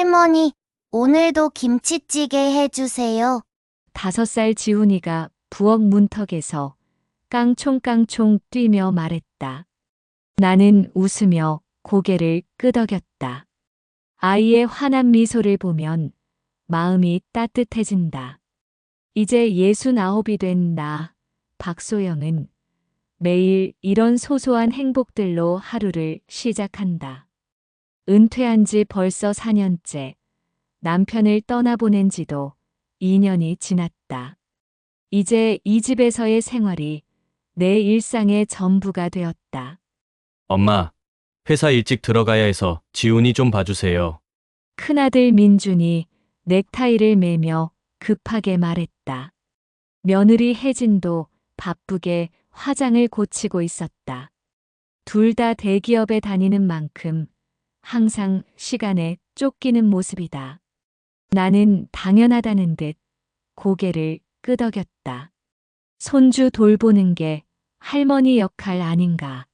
할머니, 오늘도 김치찌개 해주세요. 5살 지훈이가 부엌 문턱에서 깡총깡총 뛰며 말했다. 나는 웃으며 고개를 끄덕였다. 아이의 환한 미소를 보면 마음이 따뜻해진다. 이제 69이 된 나, 박소영은 매일 이런 소소한 행복들로 하루를 시작한다. 은퇴한 지 벌써 4년째, 남편을 떠나보낸 지도 2년이 지났다. 이제 이 집에서의 생활이 내 일상의 전부가 되었다. 엄마, 회사 일찍 들어가야 해서 지훈이 좀 봐주세요. 큰아들 민준이 넥타이를 매며 급하게 말했다. 며느리 혜진도 바쁘게 화장을 고치고 있었다. 둘 다 대기업에 다니는 만큼 항상 시간에 쫓기는 모습이다. 나는 당연하다는 듯 고개를 끄덕였다. 손주 돌보는 게 할머니 역할 아닌가.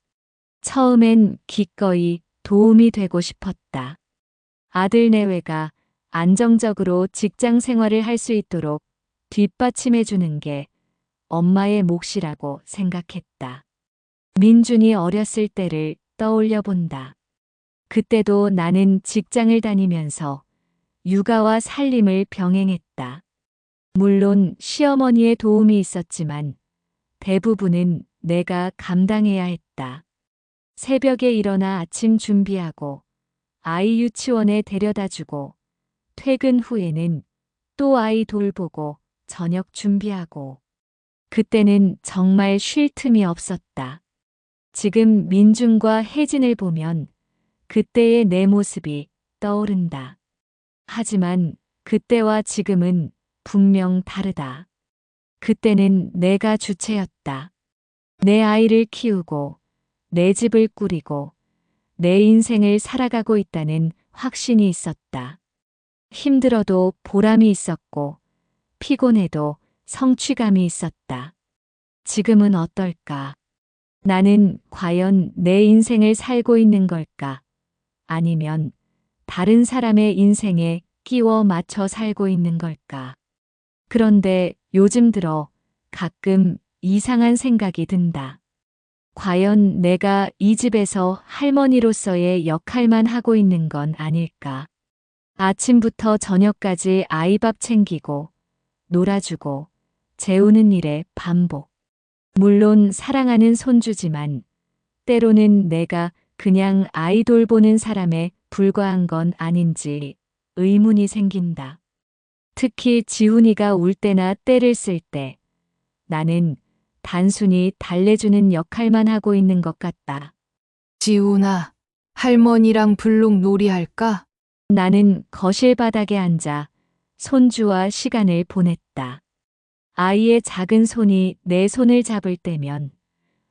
처음엔 기꺼이 도움이 되고 싶었다. 아들 내외가 안정적으로 직장 생활을 할 수 있도록 뒷받침해 주는 게 엄마의 몫이라고 생각했다. 민준이 어렸을 때를 떠올려 본다. 그때도 나는 직장을 다니면서 육아와 살림을 병행했다. 물론 시어머니의 도움이 있었지만 대부분은 내가 감당해야 했다. 새벽에 일어나 아침 준비하고 아이 유치원에 데려다 주고 퇴근 후에는 또 아이 돌보고 저녁 준비하고 그때는 정말 쉴 틈이 없었다. 지금 민준과 혜진을 보면 그때의 내 모습이 떠오른다. 하지만 그때와 지금은 분명 다르다. 그때는 내가 주체였다. 내 아이를 키우고 내 집을 꾸리고 내 인생을 살아가고 있다는 확신이 있었다. 힘들어도 보람이 있었고 피곤해도 성취감이 있었다. 지금은 어떨까? 나는 과연 내 인생을 살고 있는 걸까? 아니면 다른 사람의 인생에 끼워 맞춰 살고 있는 걸까? 그런데 요즘 들어 가끔 이상한 생각이 든다. 과연 내가 이 집에서 할머니로서의 역할만 하고 있는 건 아닐까? 아침부터 저녁까지 아이 밥 챙기고, 놀아주고, 재우는 일의 반복. 물론 사랑하는 손주지만, 때로는 내가 그냥 아이 돌보는 사람에 불과한 건 아닌지 의문이 생긴다. 특히 지훈이가 울 때나 떼를 쓸 때, 나는 단순히 달래주는 역할만 하고 있는 것 같다. 지훈아, 할머니랑 블록 놀이 할까? 나는 거실 바닥에 앉아 손주와 시간을 보냈다. 아이의 작은 손이 내 손을 잡을 때면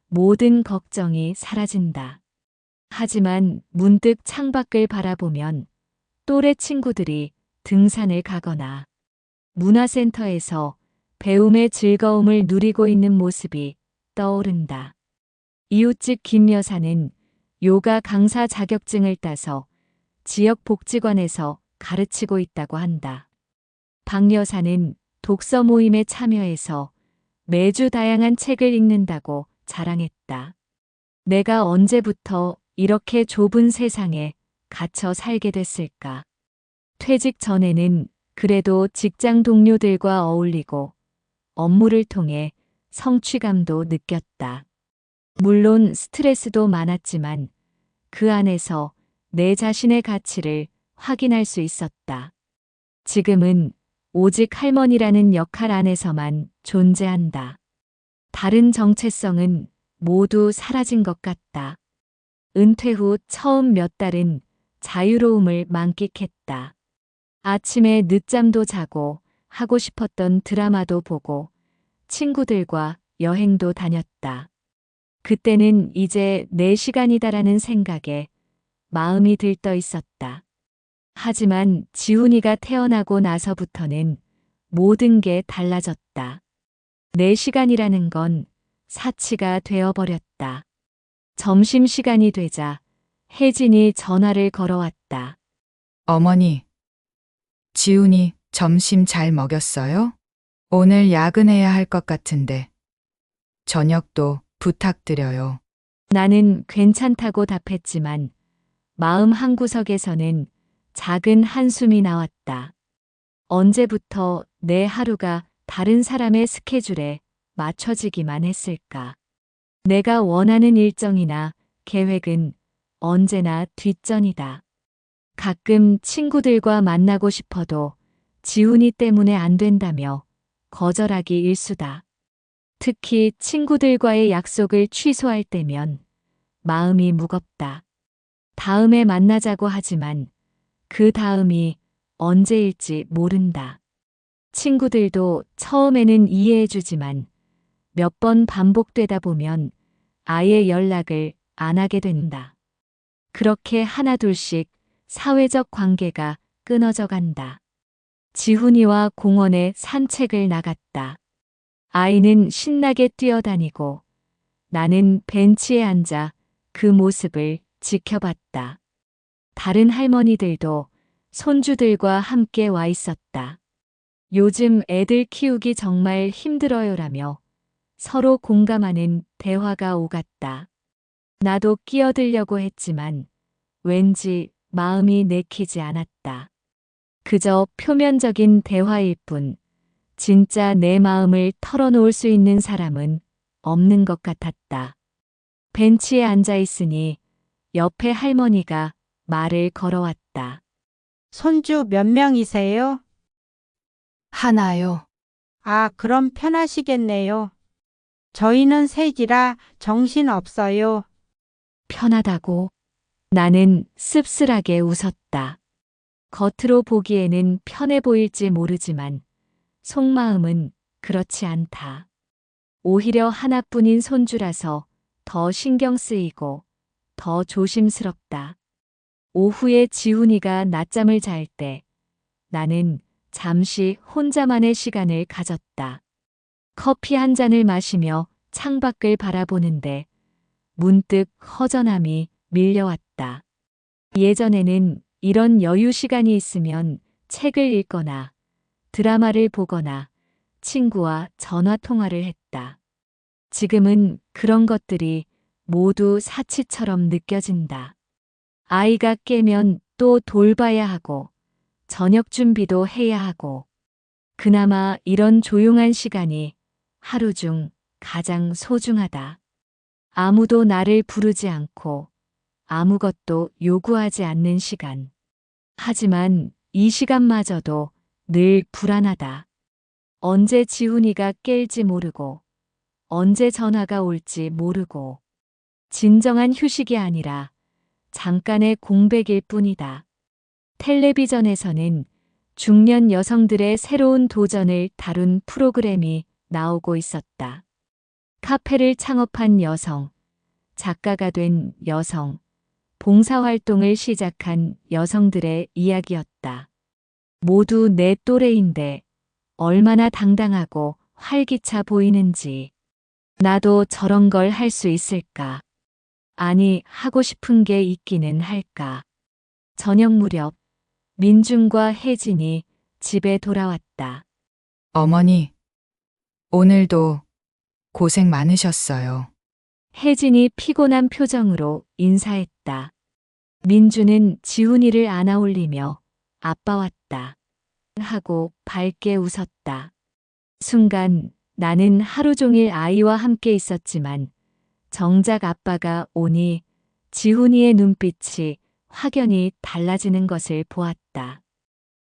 모든 걱정이 사라진다. 하지만 문득 창밖을 바라보면 또래 친구들이 등산을 가거나 문화센터에서 배움의 즐거움을 누리고 있는 모습이 떠오른다. 이웃집 김 여사는 요가 강사 자격증을 따서 지역 복지관에서 가르치고 있다고 한다. 박 여사는 독서 모임에 참여해서 매주 다양한 책을 읽는다고 자랑했다. 내가 언제부터 이렇게 좁은 세상에 갇혀 살게 됐을까? 퇴직 전에는 그래도 직장 동료들과 어울리고 업무를 통해 성취감도 느꼈다. 물론 스트레스도 많았지만 그 안에서 내 자신의 가치를 확인할 수 있었다. 지금은 오직 할머니라는 역할 안에서만 존재한다. 다른 정체성은 모두 사라진 것 같다. 은퇴 후 처음 몇 달은 자유로움을 만끽했다. 아침에 늦잠도 자고 하고 싶었던 드라마도 보고 친구들과 여행도 다녔다. 그때는 이제 내 시간이다라는 생각에 마음이 들떠 있었다. 하지만 지훈이가 태어나고 나서부터는 모든 게 달라졌다. 내 시간이라는 건 사치가 되어버렸다. 점심시간이 되자 혜진이 전화를 걸어왔다. 어머니, 지훈이 점심 잘 먹였어요? 오늘 야근해야 할 것 같은데. 저녁도 부탁드려요. 나는 괜찮다고 답했지만 마음 한구석에서는 작은 한숨이 나왔다. 언제부터 내 하루가 다른 사람의 스케줄에 맞춰지기만 했을까? 내가 원하는 일정이나 계획은 언제나 뒷전이다. 가끔 친구들과 만나고 싶어도 지훈이 때문에 안 된다며 거절하기 일쑤다. 특히 친구들과의 약속을 취소할 때면 마음이 무겁다. 다음에 만나자고 하지만 그 다음이 언제일지 모른다. 친구들도 처음에는 이해해주지만 몇 번 반복되다 보면 아예 연락을 안 하게 된다. 그렇게 하나둘씩 사회적 관계가 끊어져 간다. 지훈이와 공원에 산책을 나갔다. 아이는 신나게 뛰어다니고 나는 벤치에 앉아 그 모습을 지켜봤다. 다른 할머니들도 손주들과 함께 와 있었다. 요즘 애들 키우기 정말 힘들어요라며 서로 공감하는 대화가 오갔다. 나도 끼어들려고 했지만 왠지 마음이 내키지 않았다. 그저 표면적인 대화일 뿐 진짜 내 마음을 털어놓을 수 있는 사람은 없는 것 같았다. 벤치에 앉아 있으니 옆에 할머니가 말을 걸어왔다. 손주 몇 명이세요? 하나요. 아, 그럼 편하시겠네요. 저희는 셋이라 정신 없어요. 편하다고? 나는 씁쓸하게 웃었다. 겉으로 보기에는 편해 보일지 모르지만 속마음은 그렇지 않다. 오히려 하나뿐인 손주라서 더 신경 쓰이고 더 조심스럽다. 오후에 지훈이가 낮잠을 잘 때 나는 잠시 혼자만의 시간을 가졌다. 커피 한 잔을 마시며 창밖을 바라보는데 문득 허전함이 밀려왔다. 예전에는 이런 여유 시간이 있으면 책을 읽거나 드라마를 보거나 친구와 전화 통화를 했다. 지금은 그런 것들이 모두 사치처럼 느껴진다. 아이가 깨면 또 돌봐야 하고 저녁 준비도 해야 하고 그나마 이런 조용한 시간이 하루 중 가장 소중하다. 아무도 나를 부르지 않고 아무것도 요구하지 않는 시간. 하지만 이 시간마저도 늘 불안하다. 언제 지훈이가 깰지 모르고 언제 전화가 올지 모르고 진정한 휴식이 아니라 잠깐의 공백일 뿐이다. 텔레비전에서는 중년 여성들의 새로운 도전을 다룬 프로그램이 나오고 있었다. 카페를 창업한 여성, 작가가 된 여성, 봉사활동을 시작한 여성들의 이야기였다. 모두 내 또래인데 얼마나 당당하고 활기차 보이는지. 나도 저런 걸 할 수 있을까? 아니, 하고 싶은 게 있기는 할까? 저녁 무렵 민준과 혜진이 집에 돌아왔다. 어머니, 오늘도 고생 많으셨어요. 혜진이 피곤한 표정으로 인사했다. 민주는 지훈이를 안아올리며 아빠 왔다 하고 밝게 웃었다. 순간 나는 하루 종일 아이와 함께 있었지만 정작 아빠가 오니 지훈이의 눈빛이 확연히 달라지는 것을 보았다.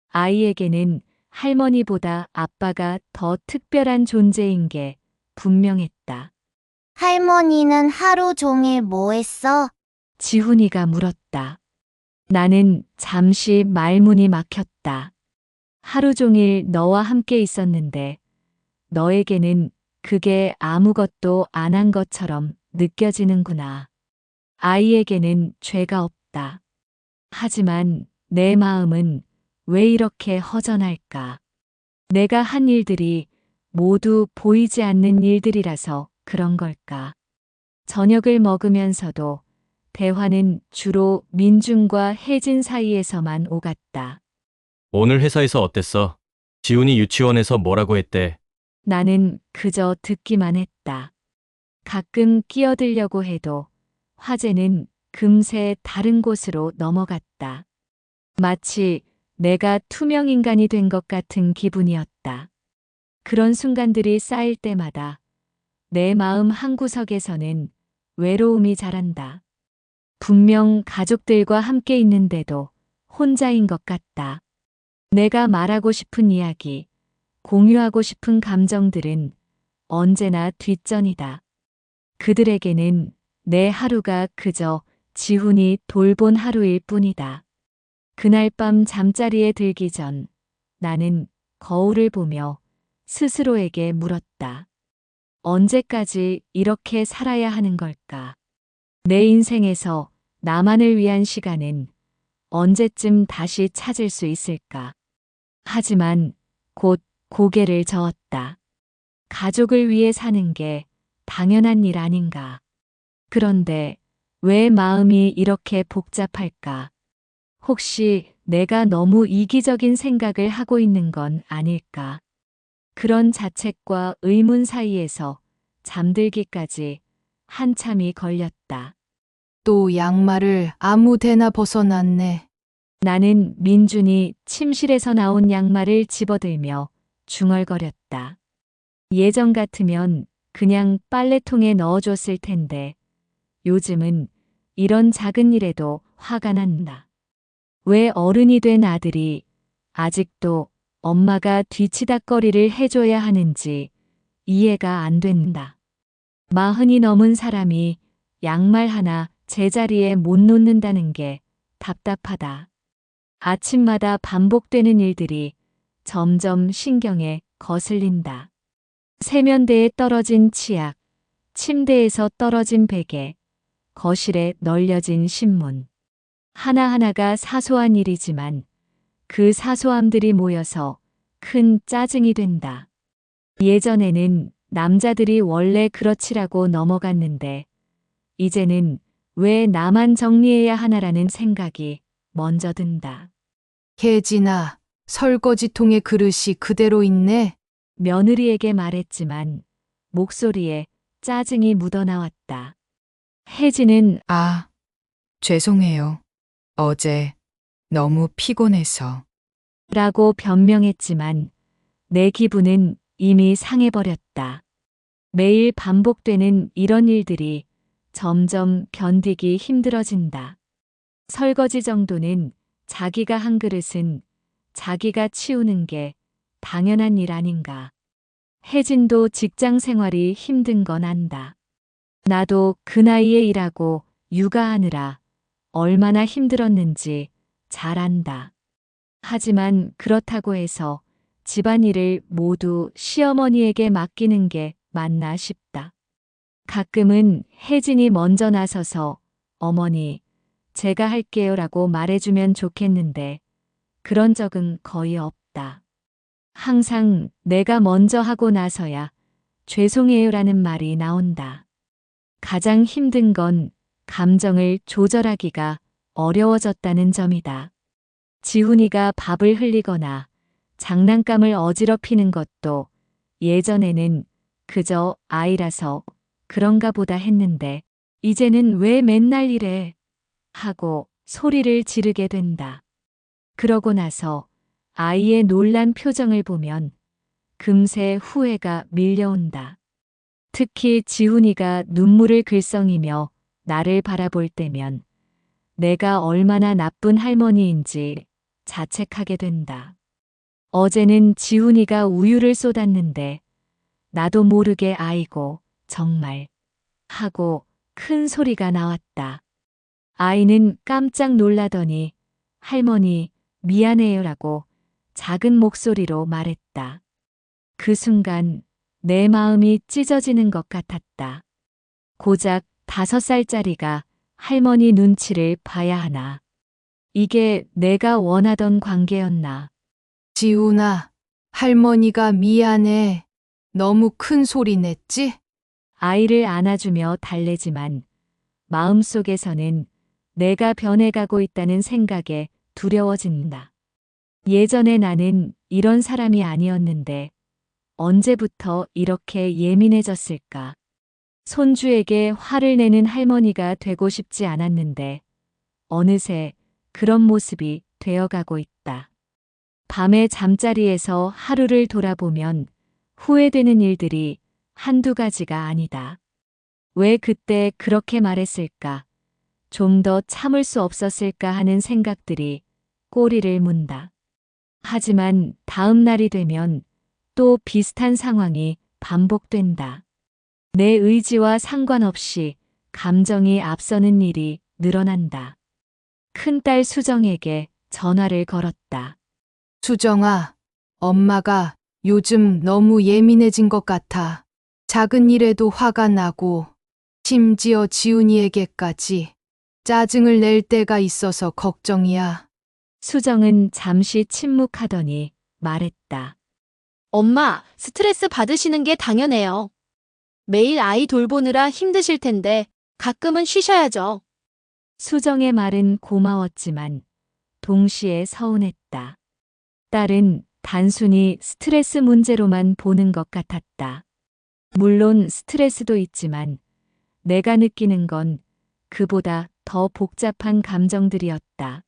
아이에게는 할머니보다 아빠가 더 특별한 존재인 게 분명했다. 할머니는 하루 종일 뭐 했어? 지훈이가 물었다. 나는 잠시 말문이 막혔다. 하루 종일 너와 함께 있었는데 너에게는 그게 아무것도 안 한 것처럼 느껴지는구나. 아이에게는 죄가 없다. 하지만 내 마음은 왜 이렇게 허전할까? 내가 한 일들이 모두 보이지 않는 일들이라서 그런 걸까? 저녁을 먹으면서도 대화는 주로 민준과 혜진 사이에서만 오갔다. 오늘 회사에서 어땠어? 지훈이 유치원에서 뭐라고 했대? 나는 그저 듣기만 했다. 가끔 끼어들려고 해도 화제는 금세 다른 곳으로 넘어갔다. 마치 내가 투명 인간이 된 것 같은 기분이었다. 그런 순간들이 쌓일 때마다 내 마음 한구석에서는 외로움이 자란다. 분명 가족들과 함께 있는데도 혼자인 것 같다. 내가 말하고 싶은 이야기, 공유하고 싶은 감정들은 언제나 뒷전이다. 그들에게는 내 하루가 그저 지훈이 돌본 하루일 뿐이다. 그날 밤 잠자리에 들기 전 나는 거울을 보며 스스로에게 물었다. 언제까지 이렇게 살아야 하는 걸까? 내 인생에서 나만을 위한 시간은 언제쯤 다시 찾을 수 있을까? 하지만 곧 고개를 저었다. 가족을 위해 사는 게 당연한 일 아닌가? 그런데 왜 마음이 이렇게 복잡할까? 혹시 내가 너무 이기적인 생각을 하고 있는 건 아닐까? 그런 자책과 의문 사이에서 잠들기까지 한참이 걸렸다. 또 양말을 아무 데나 벗어놨네. 나는 민준이 침실에서 나온 양말을 집어들며 중얼거렸다. 예전 같으면 그냥 빨래통에 넣어줬을 텐데 요즘은 이런 작은 일에도 화가 난다. 왜 어른이 된 아들이 아직도 엄마가 뒤치다꺼리를 해줘야 하는지 이해가 안 된다. 40이 넘은 사람이 양말 하나 제자리에 못 놓는다는 게 답답하다. 아침마다 반복되는 일들이 점점 신경에 거슬린다. 세면대에 떨어진 치약, 침대에서 떨어진 베개, 거실에 널려진 신문. 하나하나가 사소한 일이지만 그 사소함들이 모여서 큰 짜증이 된다. 예전에는 남자들이 원래 그렇지라고 넘어갔는데 이제는 왜 나만 정리해야 하나라는 생각이 먼저 든다. 혜진아, 설거지통에 그릇이 그대로 있네. 며느리에게 말했지만 목소리에 짜증이 묻어나왔다. 혜진은 아, 죄송해요. 어제 너무 피곤해서. 라고 변명했지만 내 기분은 이미 상해버렸다. 매일 반복되는 이런 일들이 점점 견디기 힘들어진다. 설거지 정도는 자기가 한 그릇은 자기가 치우는 게 당연한 일 아닌가. 혜진도 직장 생활이 힘든 건 안다. 나도 그 나이에 일하고 육아하느라 얼마나 힘들었는지 잘 안다. 하지만 그렇다고 해서 집안일을 모두 시어머니에게 맡기는 게 맞나 싶다. 가끔은 혜진이 먼저 나서서 어머니, 제가 할게요라고 말해주면 좋겠는데 그런 적은 거의 없다. 항상 내가 먼저 하고 나서야 죄송해요라는 말이 나온다. 가장 힘든 건 감정을 조절하기가 어려워졌다는 점이다. 지훈이가 밥을 흘리거나 장난감을 어지럽히는 것도 예전에는 그저 아이라서 그런가 보다 했는데 이제는 왜 맨날 이래 하고 소리를 지르게 된다. 그러고 나서 아이의 놀란 표정을 보면 금세 후회가 밀려온다. 특히 지훈이가 눈물을 글썽이며 나를 바라볼 때면 내가 얼마나 나쁜 할머니인지 자책하게 된다. 어제는 지훈이가 우유를 쏟았는데 나도 모르게 아이고 정말 하고 큰 소리가 나왔다. 아이는 깜짝 놀라더니 할머니 미안해요라고 작은 목소리로 말했다. 그 순간 내 마음이 찢어지는 것 같았다. 고작 5살짜리가 할머니 눈치를 봐야 하나. 이게 내가 원하던 관계였나. 지훈아, 할머니가 미안해. 너무 큰 소리 냈지? 아이를 안아주며 달래지만 마음속에서는 내가 변해가고 있다는 생각에 두려워진다. 예전에 나는 이런 사람이 아니었는데 언제부터 이렇게 예민해졌을까? 손주에게 화를 내는 할머니가 되고 싶지 않았는데 어느새 그런 모습이 되어가고 있다. 밤에 잠자리에서 하루를 돌아보면 후회되는 일들이 한두 가지가 아니다. 왜 그때 그렇게 말했을까? 좀 더 참을 수 없었을까 하는 생각들이 꼬리를 문다. 하지만 다음 날이 되면 또 비슷한 상황이 반복된다. 내 의지와 상관없이 감정이 앞서는 일이 늘어난다. 큰딸 수정에게 전화를 걸었다. 수정아, 엄마가 요즘 너무 예민해진 것 같아. 작은 일에도 화가 나고, 심지어 지훈이에게까지 짜증을 낼 때가 있어서 걱정이야. 수정은 잠시 침묵하더니 말했다. 엄마, 스트레스 받으시는 게 당연해요. 매일 아이 돌보느라 힘드실 텐데 가끔은 쉬셔야죠. 수정의 말은 고마웠지만 동시에 서운했다. 딸은 단순히 스트레스 문제로만 보는 것 같았다. 물론 스트레스도 있지만 내가 느끼는 건 그보다 더 복잡한 감정들이었다.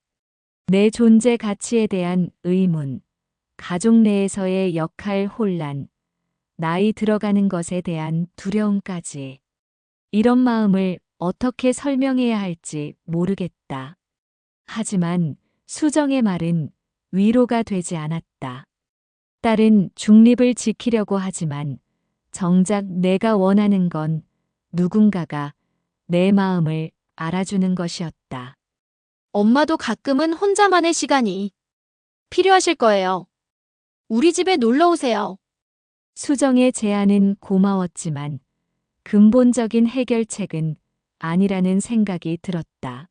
내 존재 가치에 대한 의문, 가족 내에서의 역할 혼란, 나이 들어가는 것에 대한 두려움까지. 이런 마음을 어떻게 설명해야 할지 모르겠다. 하지만 수정의 말은 위로가 되지 않았다. 딸은 중립을 지키려고 하지만 정작 내가 원하는 건 누군가가 내 마음을 알아주는 것이었다. 엄마도 가끔은 혼자만의 시간이 필요하실 거예요. 우리 집에 놀러 오세요. 수정의 제안은 고마웠지만 근본적인 해결책은 아니라는 생각이 들었다.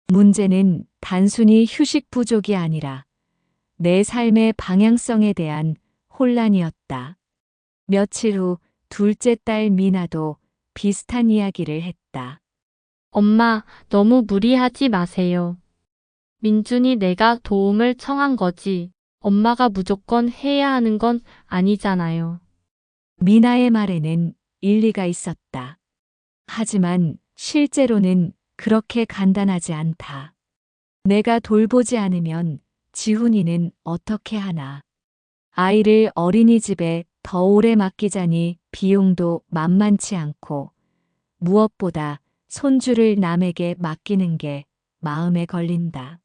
문제는 단순히 휴식 부족이 아니라 내 삶의 방향성에 대한 혼란이었다. 며칠 후 둘째 딸 미나도 비슷한 이야기를 했다. 엄마, 너무 무리하지 마세요. 민준이 내가 도움을 청한 거지. 엄마가 무조건 해야 하는 건 아니잖아요. 미나의 말에는 일리가 있었다. 하지만 실제로는 그렇게 간단하지 않다. 내가 돌보지 않으면 지훈이는 어떻게 하나. 아이를 어린이집에 더 오래 맡기자니 비용도 만만치 않고 무엇보다 손주를 남에게 맡기는 게 마음에 걸린다.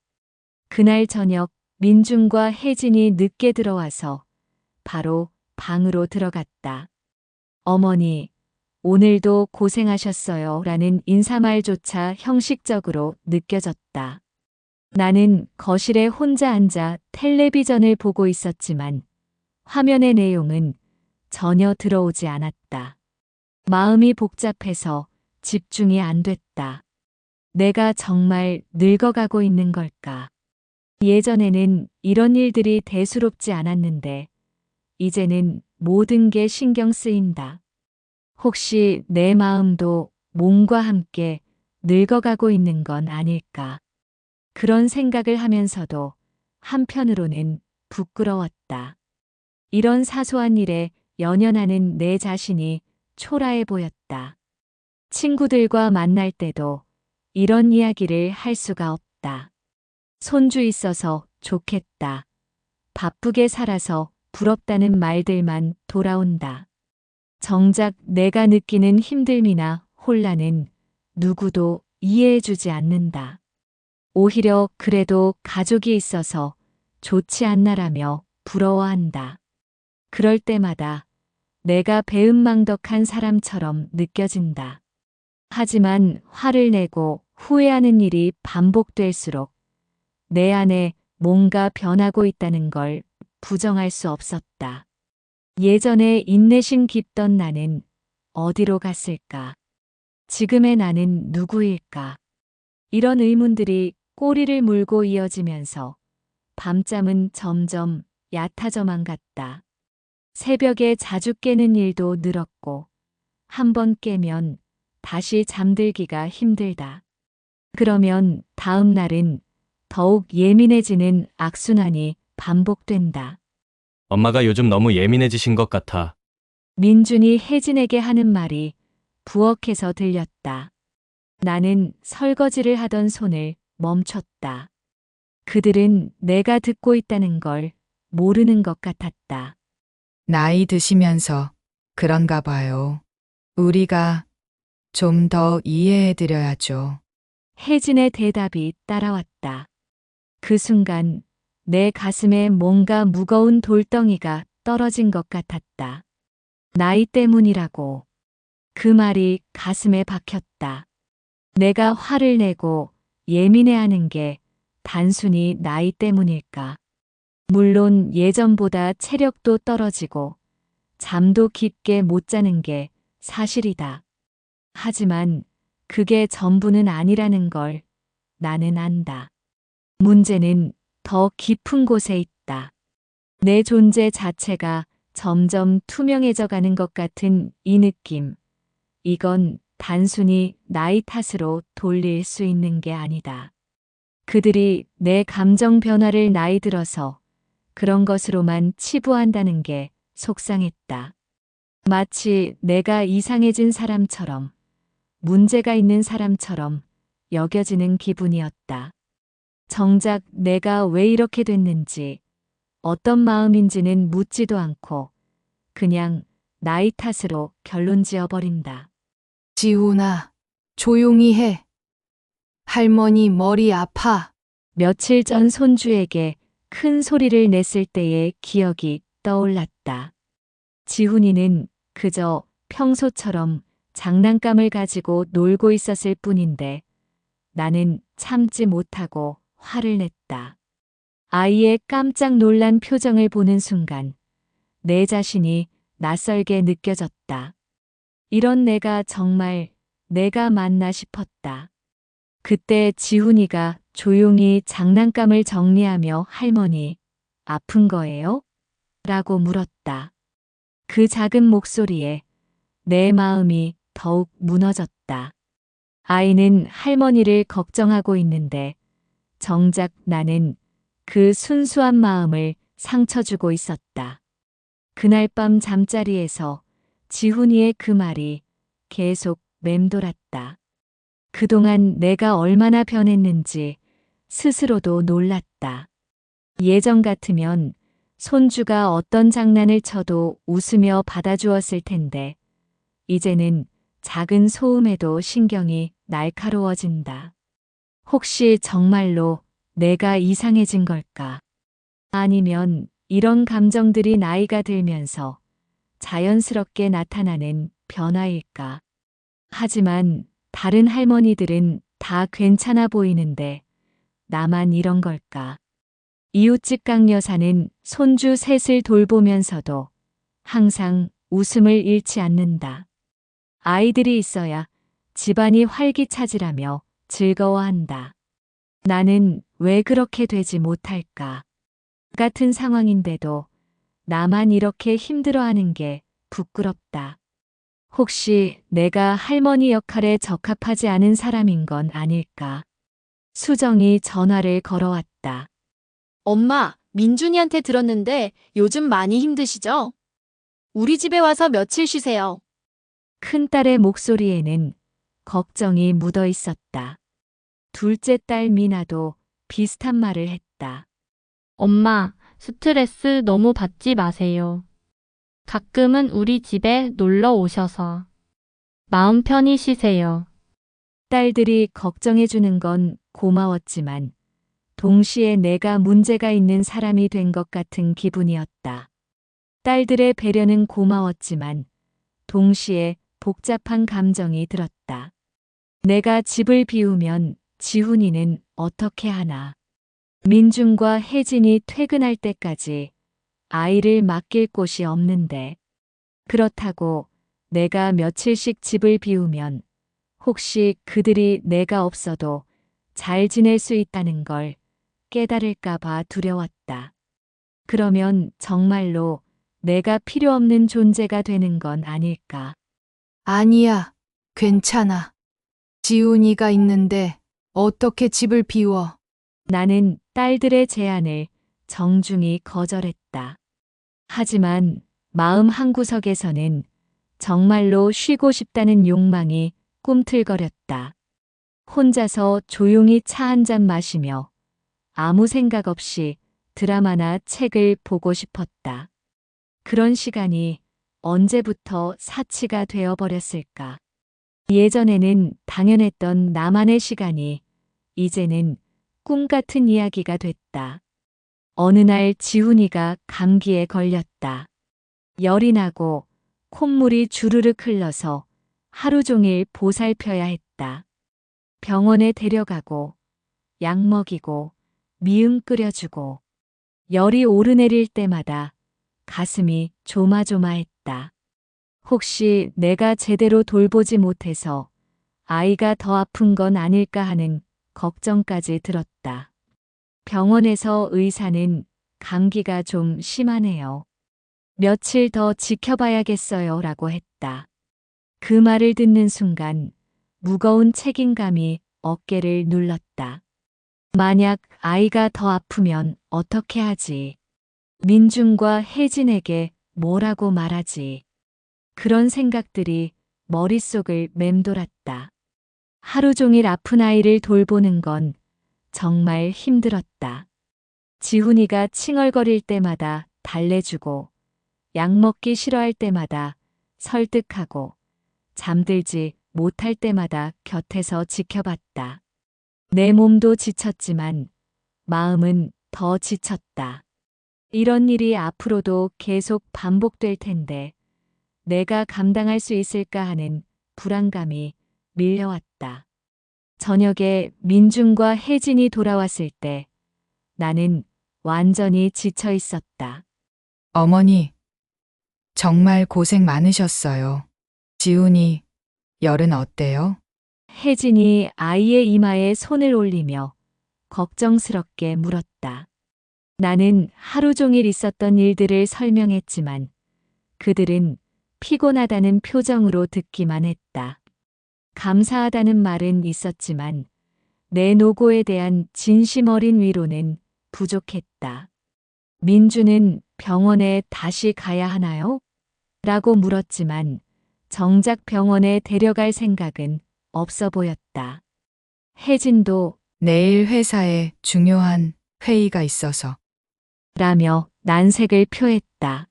그날 저녁 민준과 혜진이 늦게 들어와서 바로 방으로 들어갔다. 어머니, 오늘도 고생하셨어요 라는 인사말조차 형식적으로 느껴졌다. 나는 거실에 혼자 앉아 텔레비전을 보고 있었지만 화면의 내용은 전혀 들어오지 않았다. 마음이 복잡해서 집중이 안 됐다. 내가 정말 늙어가고 있는 걸까? 예전에는 이런 일들이 대수롭지 않았는데 이제는 모든 게 신경 쓰인다. 혹시 내 마음도 몸과 함께 늙어가고 있는 건 아닐까? 그런 생각을 하면서도 한편으로는 부끄러웠다. 이런 사소한 일에 연연하는 내 자신이 초라해 보였다. 친구들과 만날 때도 이런 이야기를 할 수가 없다. 손주 있어서 좋겠다. 바쁘게 살아서 부럽다는 말들만 돌아온다. 정작 내가 느끼는 힘듦이나 혼란은 누구도 이해해주지 않는다. 오히려 그래도 가족이 있어서 좋지 않나라며 부러워한다. 그럴 때마다 내가 배은망덕한 사람처럼 느껴진다. 하지만 화를 내고 후회하는 일이 반복될수록 내 안에 뭔가 변하고 있다는 걸 부정할 수 없었다. 예전에 인내심 깊던 나는 어디로 갔을까? 지금의 나는 누구일까? 이런 의문들이 꼬리를 물고 이어지면서 밤잠은 점점 얕아져만 갔다. 새벽에 자주 깨는 일도 늘었고 한 번 깨면 다시 잠들기가 힘들다. 그러면 다음 날은 더욱 예민해지는 악순환이 반복된다. 엄마가 요즘 너무 예민해지신 것 같아. 민준이 혜진에게 하는 말이 부엌에서 들렸다. 나는 설거지를 하던 손을 멈췄다. 그들은 내가 듣고 있다는 걸 모르는 것 같았다. 나이 드시면서 그런가 봐요. 우리가 좀 더 이해해 드려야죠. 혜진의 대답이 따라왔다. 그 순간 내 가슴에 뭔가 무거운 돌덩이가 떨어진 것 같았다. 나이 때문이라고. 그 말이 가슴에 박혔다. 내가 화를 내고 예민해하는 게 단순히 나이 때문일까? 물론 예전보다 체력도 떨어지고 잠도 깊게 못 자는 게 사실이다. 하지만 그게 전부는 아니라는 걸 나는 안다. 문제는 더 깊은 곳에 있다. 내 존재 자체가 점점 투명해져 가는 것 같은 이 느낌. 이건 단순히 나이 탓으로 돌릴 수 있는 게 아니다. 그들이 내 감정 변화를 나이 들어서 그런 것으로만 치부한다는 게 속상했다. 마치 내가 이상해진 사람처럼, 문제가 있는 사람처럼 여겨지는 기분이었다. 정작 내가 왜 이렇게 됐는지, 어떤 마음인지는 묻지도 않고 그냥 나이 탓으로 결론 지어버린다. 지훈아, 조용히 해. 할머니 머리 아파. 며칠 전 손주에게 큰 소리를 냈을 때의 기억이 떠올랐다. 지훈이는 그저 평소처럼 장난감을 가지고 놀고 있었을 뿐인데 나는 참지 못하고 화를 냈다. 아이의 깜짝 놀란 표정을 보는 순간 내 자신이 낯설게 느껴졌다. 이런 내가 정말 내가 맞나 싶었다. 그때 지훈이가 조용히 장난감을 정리하며 할머니, 아픈 거예요? 라고 물었다. 그 작은 목소리에 내 마음이 더욱 무너졌다. 아이는 할머니를 걱정하고 있는데 정작 나는 그 순수한 마음을 상처 주고 있었다. 그날 밤 잠자리에서 지훈이의 그 말이 계속 맴돌았다. 그동안 내가 얼마나 변했는지 스스로도 놀랐다. 예전 같으면 손주가 어떤 장난을 쳐도 웃으며 받아주었을 텐데 이제는 작은 소음에도 신경이 날카로워진다. 혹시 정말로 내가 이상해진 걸까? 아니면 이런 감정들이 나이가 들면서 자연스럽게 나타나는 변화일까? 하지만 다른 할머니들은 다 괜찮아 보이는데 나만 이런 걸까? 이웃집 강 여사는 손주 셋을 돌보면서도 항상 웃음을 잃지 않는다. 아이들이 있어야 집안이 활기차지라며 즐거워한다. 나는 왜 그렇게 되지 못할까? 같은 상황인데도 나만 이렇게 힘들어하는 게 부끄럽다. 혹시 내가 할머니 역할에 적합하지 않은 사람인 건 아닐까? 수정이 전화를 걸어왔다. 엄마, 민준이한테 들었는데 요즘 많이 힘드시죠? 우리 집에 와서 며칠 쉬세요. 큰딸의 목소리에는 걱정이 묻어 있었다. 둘째 딸 미나도 비슷한 말을 했다. 엄마, 스트레스 너무 받지 마세요. 가끔은 우리 집에 놀러 오셔서 마음 편히 쉬세요. 딸들이 걱정해주는 건 고마웠지만 동시에 내가 문제가 있는 사람이 된 것 같은 기분이었다. 딸들의 배려는 고마웠지만 동시에 복잡한 감정이 들었다. 내가 집을 비우면 지훈이는 어떻게 하나? 민준과 혜진이 퇴근할 때까지 아이를 맡길 곳이 없는데 그렇다고 내가 며칠씩 집을 비우면 혹시 그들이 내가 없어도 잘 지낼 수 있다는 걸 깨달을까봐 두려웠다. 그러면 정말로 내가 필요 없는 존재가 되는 건 아닐까? 아니야, 괜찮아. 지훈이가 있는데 어떻게 집을 비워? 나는 딸들의 제안을 정중히 거절했다. 하지만 마음 한구석에서는 정말로 쉬고 싶다는 욕망이 꿈틀거렸다. 혼자서 조용히 차 한 잔 마시며 아무 생각 없이 드라마나 책을 보고 싶었다. 그런 시간이 언제부터 사치가 되어버렸을까? 예전에는 당연했던 나만의 시간이 이제는 꿈 같은 이야기가 됐다. 어느 날 지훈이가 감기에 걸렸다. 열이 나고 콧물이 주르륵 흘러서 하루 종일 보살펴야 했다. 병원에 데려가고 약 먹이고 미음 끓여주고 열이 오르내릴 때마다 가슴이 조마조마했다. 혹시 내가 제대로 돌보지 못해서 아이가 더 아픈 건 아닐까 하는 걱정까지 들었다. 병원에서 의사는 감기가 좀 심하네요. 며칠 더 지켜봐야겠어요 라고 했다. 그 말을 듣는 순간 무거운 책임감이 어깨를 눌렀다. 만약 아이가 더 아프면 어떻게 하지? 민준과 혜진에게 뭐라고 말하지? 그런 생각들이 머릿속을 맴돌았다. 하루 종일 아픈 아이를 돌보는 건 정말 힘들었다. 지훈이가 칭얼거릴 때마다 달래주고 약 먹기 싫어할 때마다 설득하고 잠들지 못할 때마다 곁에서 지켜봤다. 내 몸도 지쳤지만 마음은 더 지쳤다. 이런 일이 앞으로도 계속 반복될 텐데 내가 감당할 수 있을까 하는 불안감이 밀려왔다. 저녁에 민준과 혜진이 돌아왔을 때 나는 완전히 지쳐 있었다. 어머니, 정말 고생 많으셨어요. 지훈이 열은 어때요? 혜진이 아이의 이마에 손을 올리며 걱정스럽게 물었다. 나는 하루 종일 있었던 일들을 설명했지만 그들은 피곤하다는 표정으로 듣기만 했다. 감사하다는 말은 있었지만 내 노고에 대한 진심 어린 위로는 부족했다. 민주는 병원에 다시 가야 하나요? 라고 물었지만 정작 병원에 데려갈 생각은 없어 보였다. 혜진도 내일 회사에 중요한 회의가 있어서. 라며 난색을 표했다.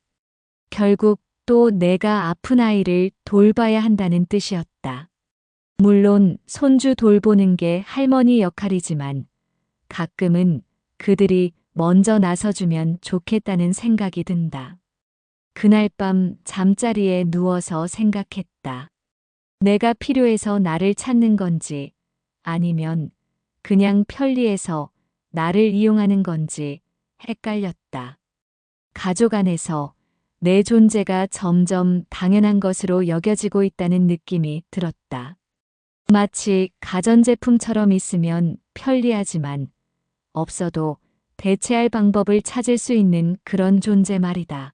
결국 또 내가 아픈 아이를 돌봐야 한다는 뜻이었다. 물론 손주 돌보는 게 할머니 역할이지만 가끔은 그들이 먼저 나서주면 좋겠다는 생각이 든다. 그날 밤 잠자리에 누워서 생각했다. 내가 필요해서 나를 찾는 건지 아니면 그냥 편리해서 나를 이용하는 건지 헷갈렸다. 가족 안에서 내 존재가 점점 당연한 것으로 여겨지고 있다는 느낌이 들었다. 마치 가전제품처럼 있으면 편리하지만 없어도 대체할 방법을 찾을 수 있는 그런 존재 말이다.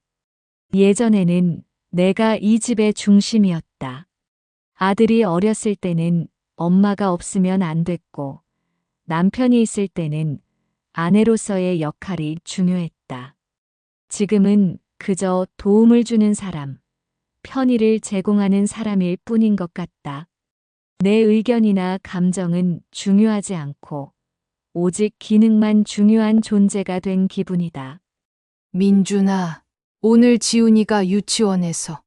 예전에는 내가 이 집의 중심이었다. 아들이 어렸을 때는 엄마가 없으면 안 됐고 남편이 있을 때는 아내로서의 역할이 중요했다. 지금은 그저 도움을 주는 사람, 편의를 제공하는 사람일 뿐인 것 같다. 내 의견이나 감정은 중요하지 않고 오직 기능만 중요한 존재가 된 기분이다. 민준아, 오늘 지훈이가 유치원에서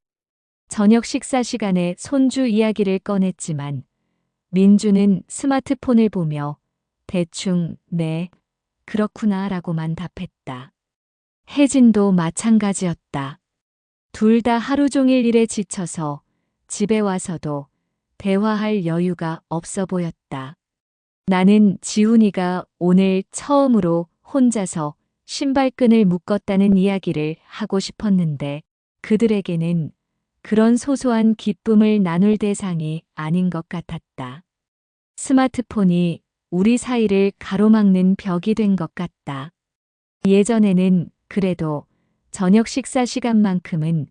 저녁 식사 시간에 손주 이야기를 꺼냈지만 민주는 스마트폰을 보며 대충 네, 그렇구나 라고만 답했다. 혜진도 마찬가지였다. 둘 다 하루 종일 일에 지쳐서 집에 와서도 대화할 여유가 없어 보였다. 나는 지훈이가 오늘 처음으로 혼자서 신발끈을 묶었다는 이야기를 하고 싶었는데 그들에게는 그런 소소한 기쁨을 나눌 대상이 아닌 것 같았다. 스마트폰이 우리 사이를 가로막는 벽이 된 것 같다. 예전에는 그래도 저녁 식사 시간만큼은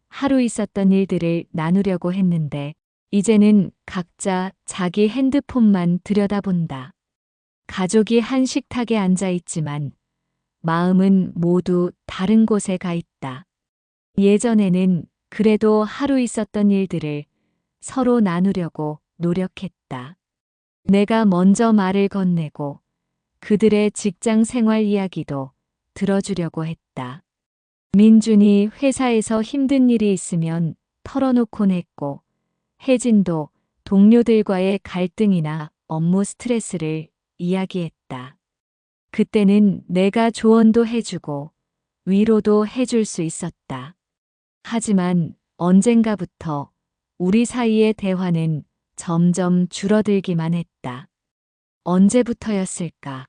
하루 있었던 일들을 나누려고 했는데 이제는 각자 자기 핸드폰만 들여다본다. 가족이 한 식탁에 앉아 있지만 마음은 모두 다른 곳에 가 있다. 예전에는 그래도 하루 있었던 일들을 서로 나누려고 노력했다. 내가 먼저 말을 건네고 그들의 직장 생활 이야기도 들어주려고 했다. 민준이 회사에서 힘든 일이 있으면 털어놓곤 했고, 혜진도 동료들과의 갈등이나 업무 스트레스를 이야기했다. 그때는 내가 조언도 해주고 위로도 해줄 수 있었다. 하지만 언젠가부터 우리 사이의 대화는 점점 줄어들기만 했다. 언제부터였을까?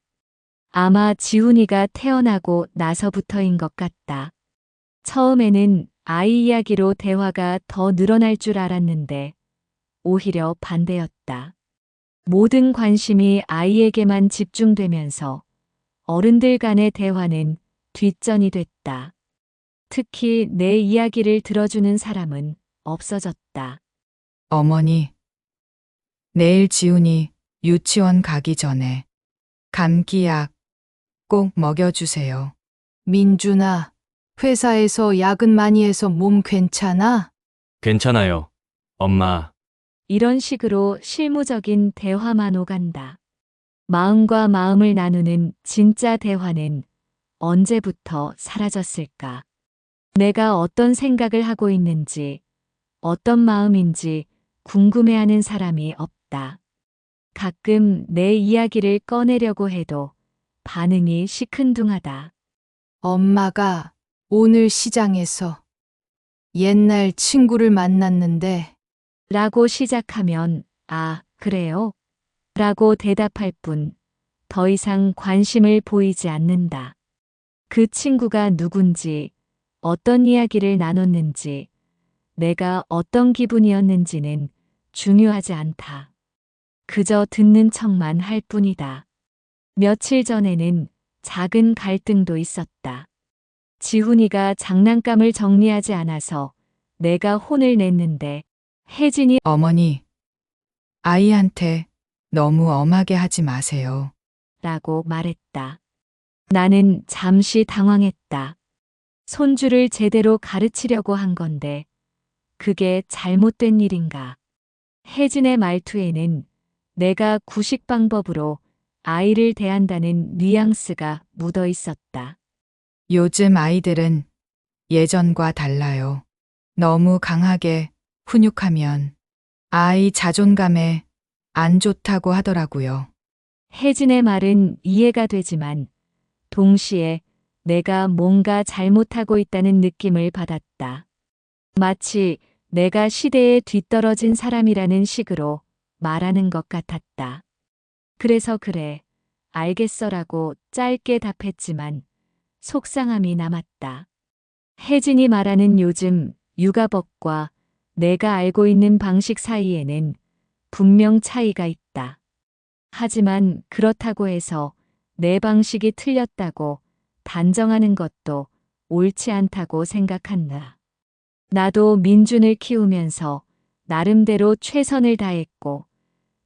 아마 지훈이가 태어나고 나서부터인 것 같다. 처음에는 아이 이야기로 대화가 더 늘어날 줄 알았는데 오히려 반대였다. 모든 관심이 아이에게만 집중되면서 어른들 간의 대화는 뒷전이 됐다. 특히 내 이야기를 들어주는 사람은 없어졌다. 어머니, 내일 지훈이 유치원 가기 전에 감기약 꼭 먹여주세요. 민준아, 회사에서 야근 많이 해서 몸 괜찮아? 괜찮아요. 엄마, 이런 식으로 실무적인 대화만 오간다. 마음과 마음을 나누는 진짜 대화는 언제부터 사라졌을까? 내가 어떤 생각을 하고 있는지, 어떤 마음인지 궁금해하는 사람이 없다. 가끔 내 이야기를 꺼내려고 해도 반응이 시큰둥하다. 엄마가 오늘 시장에서 옛날 친구를 만났는데 라고 시작하면, 아, 그래요? 라고 대답할 뿐 더 이상 관심을 보이지 않는다. 그 친구가 누군지, 어떤 이야기를 나눴는지, 내가 어떤 기분이었는지는 중요하지 않다. 그저 듣는 척만 할 뿐이다. 며칠 전에는 작은 갈등도 있었다. 지훈이가 장난감을 정리하지 않아서 내가 혼을 냈는데 혜진이 어머니, 아이한테 너무 엄하게 하지 마세요. 라고 말했다. 나는 잠시 당황했다. 손주를 제대로 가르치려고 한 건데 그게 잘못된 일인가? 혜진의 말투에는 내가 구식 방법으로 아이를 대한다는 뉘앙스가 묻어 있었다. 요즘 아이들은 예전과 달라요. 너무 강하게 훈육하면 아이 자존감에 안 좋다고 하더라고요. 혜진의 말은 이해가 되지만 동시에 내가 뭔가 잘못하고 있다는 느낌을 받았다. 마치 내가 시대에 뒤떨어진 사람이라는 식으로 말하는 것 같았다. 그래서 그래, 알겠어라고 짧게 답했지만 속상함이 남았다. 혜진이 말하는 요즘 육아법과 내가 알고 있는 방식 사이에는 분명 차이가 있다. 하지만 그렇다고 해서 내 방식이 틀렸다고 단정하는 것도 옳지 않다고 생각한다. 나도 민준을 키우면서 나름대로 최선을 다했고